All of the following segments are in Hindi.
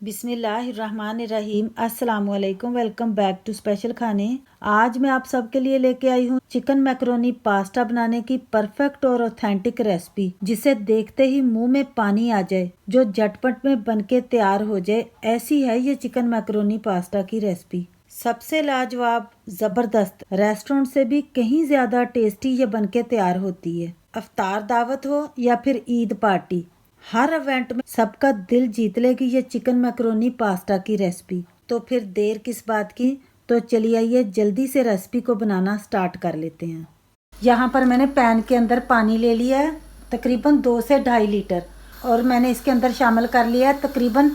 बिस्मिल्लाहिर्रहमानिर्रहीम। अस्सलाम वालेकुम। वेलकम बैक टू स्पेशल खाने। आज मैं आप सबके लिए लेके आई हूँ चिकन मैकरोनी पास्ता बनाने की परफेक्ट और ऑथेंटिक रेसिपी, जिसे देखते ही मुंह में पानी आ जाए, जो झटपट में बनके तैयार हो जाए। ऐसी है ये चिकन मैकरोनी पास्ता की रेसिपी। सबसे लाजवाब, जबरदस्त, रेस्टोरेंट से भी कहीं ज्यादा टेस्टी ये बनके तैयार होती है। अफ्तार दावत हो या फिर ईद पार्टी, हर इवेंट में सबका दिल जीत लेगी ये चिकन मैकरोनी पास्ता की रेसिपी। तो फिर देर किस बात की, तो चलिए आइए जल्दी से रेसिपी को बनाना स्टार्ट कर लेते हैं। यहाँ पर मैंने पैन के अंदर पानी ले लिया है, तकरीबन 2 से 2.5 लीटर, और मैंने इसके अंदर शामिल कर लिया है तकरीबन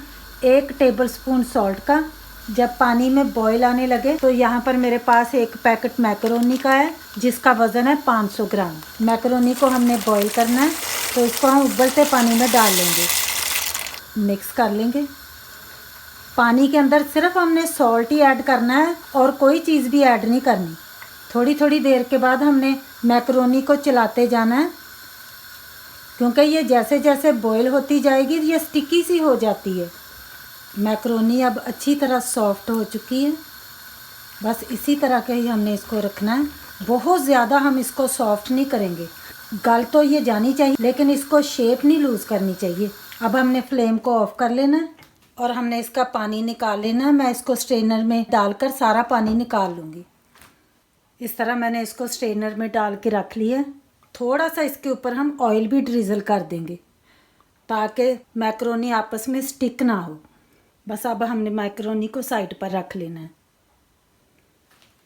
1 टेबलस्पून सॉल्ट का। जब पानी में बॉईल आने लगे तो यहाँ पर मेरे पास एक पैकेट मैकरोनी का है, जिसका वज़न है 500 ग्राम। मैकरोनी को हमने बॉईल करना है, तो इसको हम उबलते पानी में डाल लेंगे, मिक्स कर लेंगे। पानी के अंदर सिर्फ हमने सॉल्ट ही ऐड करना है और कोई चीज़ भी ऐड नहीं करनी। थोड़ी थोड़ी देर के बाद हमने मैकरोनी को चलाते जाना है, क्योंकि ये जैसे जैसे बॉईल होती जाएगी ये स्टिकी सी हो जाती है। मैकरोनी अब अच्छी तरह सॉफ्ट हो चुकी है। बस इसी तरह के ही हमने इसको रखना है। बहुत ज़्यादा हम इसको सॉफ्ट नहीं करेंगे, गल तो ये जानी चाहिए, लेकिन इसको शेप नहीं लूज़ करनी चाहिए। अब हमने फ्लेम को ऑफ कर लेना है और हमने इसका पानी निकाल लेना है। मैं इसको स्ट्रेनर में डालकर सारा पानी निकाल लूँगी। इस तरह मैंने इसको स्ट्रेनर में डाल के रख लिया। थोड़ा सा इसके ऊपर हम ऑयल भी ड्रिजल कर देंगे, ताकि मैकरोनी आपस में स्टिक ना हो। बस अब हमने मैकरोनी को साइड पर रख लेना है।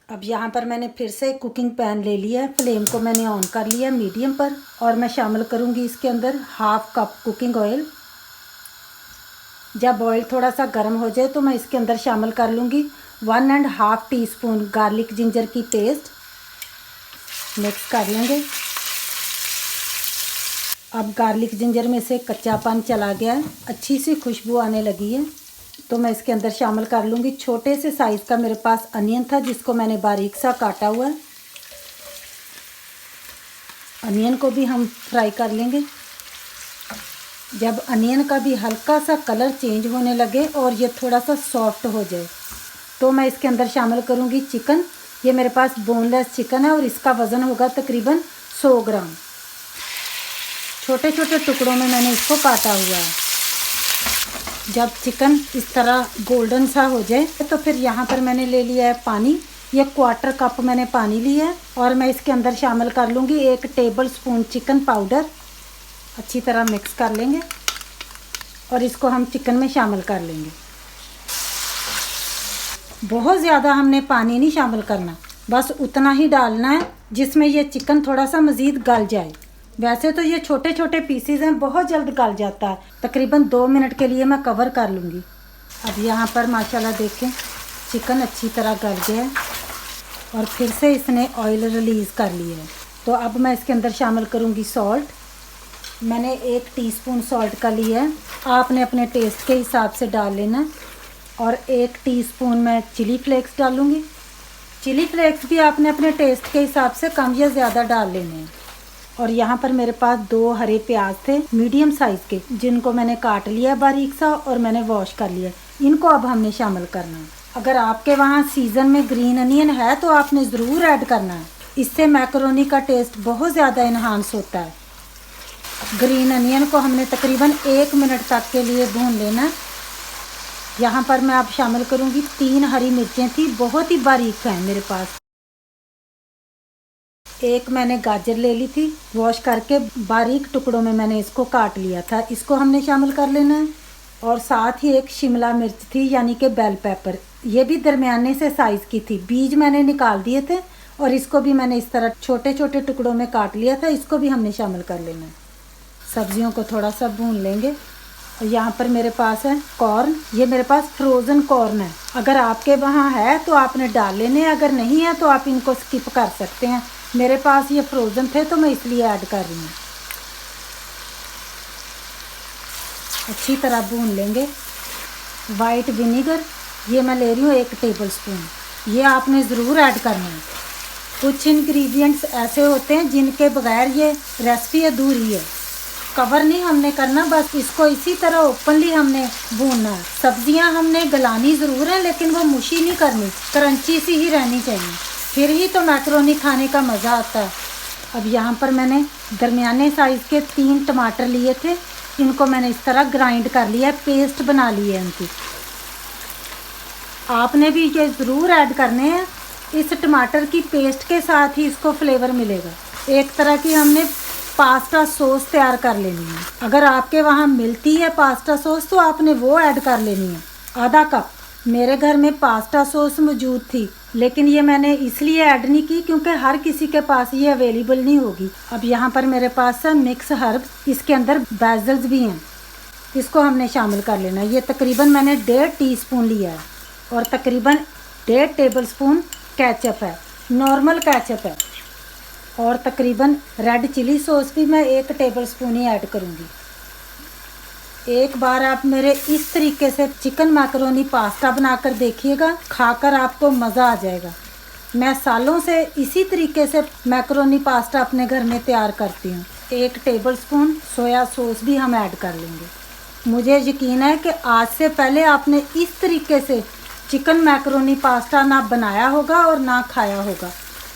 अब यहाँ पर मैंने फिर से कुकिंग पैन ले लिया है। फ्लेम को मैंने ऑन कर लिया मीडियम पर, और मैं शामिल करूँगी इसके अंदर 1/2 कप कुकिंग ऑयल। जब ऑयल थोड़ा सा गर्म हो जाए तो मैं इसके अंदर शामिल कर लूँगी 1.5 टीस्पून गार्लिक जिंजर की पेस्ट। मिक्स कर लेंगे। अब गार्लिक जिंजर में से कच्चापन चला गया है, अच्छी सी खुशबू आने लगी है, तो मैं इसके अंदर शामिल कर लूँगी छोटे से साइज़ का मेरे पास अनियन था, जिसको मैंने बारीक सा काटा हुआ है। अनियन को भी हम फ्राई कर लेंगे। जब अनियन का भी हल्का सा कलर चेंज होने लगे और ये थोड़ा सा सॉफ्ट हो जाए, तो मैं इसके अंदर शामिल करूँगी चिकन। ये मेरे पास बोनलेस चिकन है और इसका वज़न होगा तकरीबन 100 ग्राम। छोटे छोटे टुकड़ों में मैंने इसको काटा हुआ है। जब चिकन इस तरह गोल्डन सा हो जाए तो फिर यहाँ पर मैंने ले लिया है पानी। ये 1/4 कप मैंने पानी लिया है, और मैं इसके अंदर शामिल कर लूँगी 1 टेबलस्पून चिकन पाउडर। अच्छी तरह मिक्स कर लेंगे और इसको हम चिकन में शामिल कर लेंगे। बहुत ज़्यादा हमने पानी नहीं शामिल करना, बस उतना ही डालना है जिसमें ये चिकन थोड़ा सा मज़ीद गल जाए। वैसे तो ये छोटे छोटे पीसेस हैं, बहुत जल्द गल जाता है। तकरीबन 2 मिनट के लिए मैं कवर कर लूँगी। अब यहाँ पर माशाल्लाह देखें चिकन अच्छी तरह गल गया है और फिर से इसने ऑयल रिलीज़ कर लिया है। तो अब मैं इसके अंदर शामिल करूँगी सॉल्ट। मैंने 1 टीस्पून सॉल्ट का लिया है, आपने अपने टेस्ट के हिसाब से डाल लेना। और 1 टीस्पून मैं चिली फ्लेक्स डालूँगी। चिली फ्लेक्स भी आपने अपने टेस्ट के हिसाब से कम या ज़्यादा डाल लेने हैं। और यहाँ पर मेरे पास 2 हरे प्याज थे मीडियम साइज़ के, जिनको मैंने काट लिया बारीक सा और मैंने वॉश कर लिया। इनको अब हमने शामिल करना है। अगर आपके वहाँ सीज़न में ग्रीन अनियन है तो आपने ज़रूर ऐड करना है, इससे मैकरोनी का टेस्ट बहुत ज़्यादा इन्हांस होता है। ग्रीन अनियन को हमने तकरीबन 1 मिनट तक के लिए भून लेना। यहाँ पर मैं अब शामिल करूँगी 3 हरी मिर्चें थी, बहुत ही बारीक हैं मेरे पास। 1 मैंने गाजर ले ली थी, वॉश करके बारीक टुकड़ों में मैंने इसको काट लिया था, इसको हमने शामिल कर लेना है। और साथ ही 1 शिमला मिर्च थी, यानी कि बेल पेपर। ये भी दरमियाने से साइज़ की थी, बीज मैंने निकाल दिए थे, और इसको भी मैंने इस तरह छोटे छोटे टुकड़ों में काट लिया था, इसको भी हमने शामिल कर लेना है। सब्जियों को थोड़ा सा भून लेंगे। और यहाँ पर मेरे पास है कॉर्न। ये मेरे पास फ्रोज़न कॉर्न है, अगर आपके वहाँ है तो आपने डाल लेने, अगर नहीं है तो आप इनको स्किप कर सकते हैं। मेरे पास ये फ्रोज़न थे तो मैं इसलिए ऐड कर रही हूँ। अच्छी तरह भून लेंगे। वाइट विनीगर ये मैं ले रही हूँ 1 टेबलस्पून, ये आपने ज़रूर ऐड करना है। कुछ इंग्रेडिएंट्स ऐसे होते हैं जिनके बगैर ये रेसिपी अधूरी है। कवर नहीं हमने करना, बस इसको इसी तरह ओपनली हमने भूनना है। सब्जियां हमने गलानी ज़रूर है, लेकिन वो मुशी नहीं करनी, क्रंची सी ही रहनी चाहिए, फिर ही तो मैकरोनी खाने का मज़ा आता है। अब यहाँ पर मैंने दरमियाने साइज़ के 3 टमाटर लिए थे, इनको मैंने इस तरह ग्राइंड कर लिया है, पेस्ट बना ली है इनकी। आपने भी ये ज़रूर ऐड करने हैं, इस टमाटर की पेस्ट के साथ ही इसको फ्लेवर मिलेगा। एक तरह की हमने पास्ता सॉस तैयार कर लेनी है। अगर आपके वहाँ मिलती है पास्ता सॉस तो आपने वो ऐड कर लेनी है, आधा कप। मेरे घर में पास्ता सॉस मौजूद थी, लेकिन ये मैंने इसलिए ऐड नहीं की क्योंकि हर किसी के पास ये अवेलेबल नहीं होगी। अब यहाँ पर मेरे पास है मिक्स हर्ब, इसके अंदर बेजल्स भी हैं, इसको हमने शामिल कर लेना। ये तकरीबन मैंने 1.5 टीस्पून लिया है और तकरीबन 1.5 टेबलस्पून केचप है, नॉर्मल केचप है। और तकरीबन रेड चिली सॉस भी मैं 1 टेबलस्पून ही ऐड करूँगी। एक बार आप मेरे इस तरीके से चिकन मैकरोनी पास्ता बनाकर देखिएगा, खाकर आपको मज़ा आ जाएगा। मैं सालों से इसी तरीके से मैकरोनी पास्ता अपने घर में तैयार करती हूँ। 1 टेबलस्पून सोया सॉस भी हम ऐड कर लेंगे। मुझे यकीन है कि आज से पहले आपने इस तरीके से चिकन मैकरोनी पास्ता ना बनाया होगा और ना खाया होगा,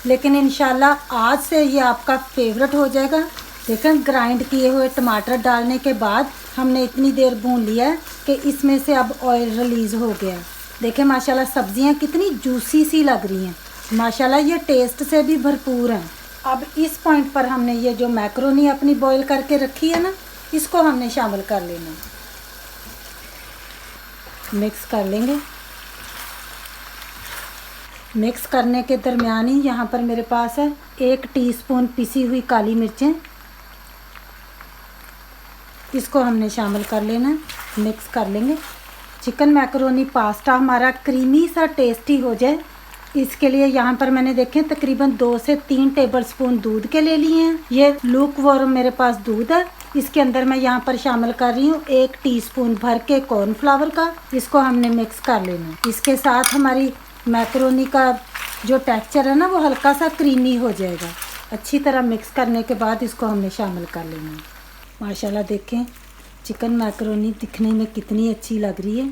लेकिन इंशाल्लाह आज से ये आपका फेवरेट हो जाएगा। देखें, ग्राइंड किए हुए टमाटर डालने के बाद हमने इतनी देर भून लिया है कि इसमें से अब ऑयल रिलीज़ हो गया है। देखें माशाल्लाह सब्जियां कितनी जूसी सी लग रही हैं, माशाल्लाह ये टेस्ट से भी भरपूर हैं। अब इस पॉइंट पर हमने ये जो मैकरोनी अपनी बॉईल करके रखी है ना, इसको हमने शामिल कर लेना, मिक्स कर लेंगे। मिक्स करने के दरमियान ही यहाँ पर मेरे पास है 1 टीस्पून पिसी हुई काली मिर्चें, इसको हमने शामिल कर लेना, मिक्स कर लेंगे। चिकन मैकरोनी पास्ता हमारा क्रीमी सा टेस्टी हो जाए, इसके लिए यहाँ पर मैंने देखें तकरीबन 2 से 3 टेबलस्पून दूध के ले लिए हैं। ये लूक वार्म मेरे पास दूध है, इसके अंदर मैं यहाँ पर शामिल कर रही हूँ 1 टीस्पून भर के कॉर्नफ्लावर का, इसको हमने मिक्स कर लेना। इसके साथ हमारी मैकरोनी का जो टेक्सचर है ना वो हल्का सा क्रीमी हो जाएगा। अच्छी तरह मिक्स करने के बाद इसको हमने शामिल कर लेना। माशाल्लाह देखें चिकन मैकरोनी दिखने में कितनी अच्छी लग रही है।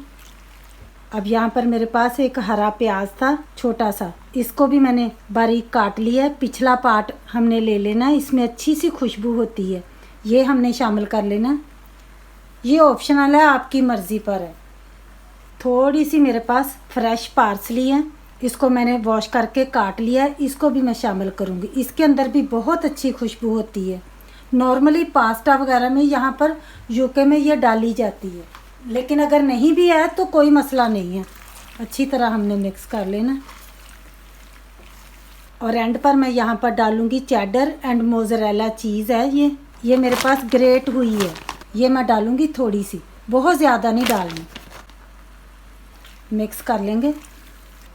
अब यहाँ पर मेरे पास एक हरा प्याज था छोटा सा, इसको भी मैंने बारीक काट लिया है। पिछला पार्ट हमने ले लेना, इसमें अच्छी सी खुशबू होती है, ये हमने शामिल कर लेना। ये ऑप्शनल है, आपकी मर्ज़ी पर है। थोड़ी सी मेरे पास फ्रेश पार्सली है, इसको मैंने वॉश करके काट लिया है, इसको भी मैं शामिल करूँगी। इसके अंदर भी बहुत अच्छी खुशबू होती है। नॉर्मली पास्ता वगैरह में यहाँ पर यूके में ये डाली जाती है, लेकिन अगर नहीं भी है तो कोई मसला नहीं है। अच्छी तरह हमने मिक्स कर लेना और एंड पर मैं यहाँ पर डालूँगी चेडर एंड मोज़रेला चीज़ है, ये मेरे पास ग्रेट हुई है, ये मैं डालूँगी थोड़ी सी, बहुत ज़्यादा नहीं डालनी। मिक्स कर लेंगे।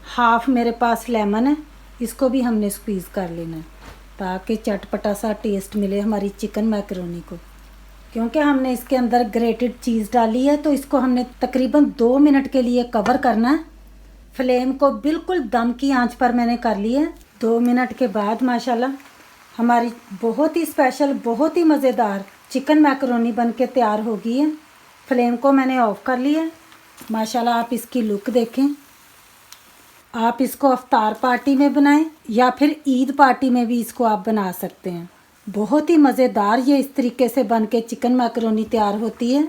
हाफ मेरे पास लेमन है, इसको भी हमने स्क्वीज़ कर लेना है ताकि चटपटा सा टेस्ट मिले हमारी चिकन मैकरोनी को। क्योंकि हमने इसके अंदर ग्रेटेड चीज़ डाली है तो इसको हमने तकरीबन 2 मिनट के लिए कवर करना है। फ्लेम को बिल्कुल दम की आंच पर मैंने कर लिया है। 2 मिनट के बाद माशाल्लाह हमारी बहुत ही स्पेशल, बहुत ही मज़ेदार चिकन मैकरोनी बन के तैयार हो गई है। फ्लेम को मैंने ऑफ़ कर लिया है। माशाल्लाह आप इसकी लुक देखें। आप इसको अफ्तार पार्टी में बनाएं या फिर ईद पार्टी में भी इसको आप बना सकते हैं। बहुत ही मज़ेदार ये इस तरीके से बन के चिकन मैकरोनी तैयार होती है।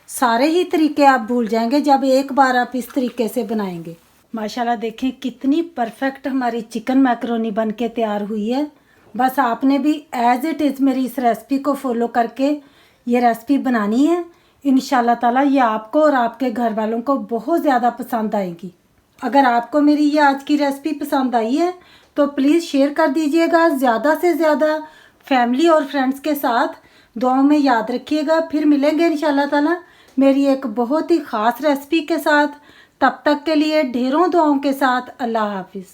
सारे ही तरीके आप भूल जाएंगे जब एक बार आप इस तरीके से बनाएंगे। माशाल्लाह देखें कितनी परफेक्ट हमारी चिकन मैकरोनी बन के तैयार हुई है। बस आपने भी एज़ इट इज़ मेरी इस रेसिपी को फॉलो करके ये रेसिपी बनानी है। इंशाल्लाह ताला ये आपको और आपके घर वालों को बहुत ज़्यादा पसंद आएगी। अगर आपको मेरी ये आज की रेसिपी पसंद आई है तो प्लीज़ शेयर कर दीजिएगा ज़्यादा से ज़्यादा फैमिली और फ्रेंड्स के साथ। दुआओं में याद रखिएगा। फिर मिलेंगे इंशाल्लाह ताला मेरी एक बहुत ही ख़ास रेसिपी के साथ। तब तक के लिए ढेरों दुआओं के साथ अल्लाह हाफिज़।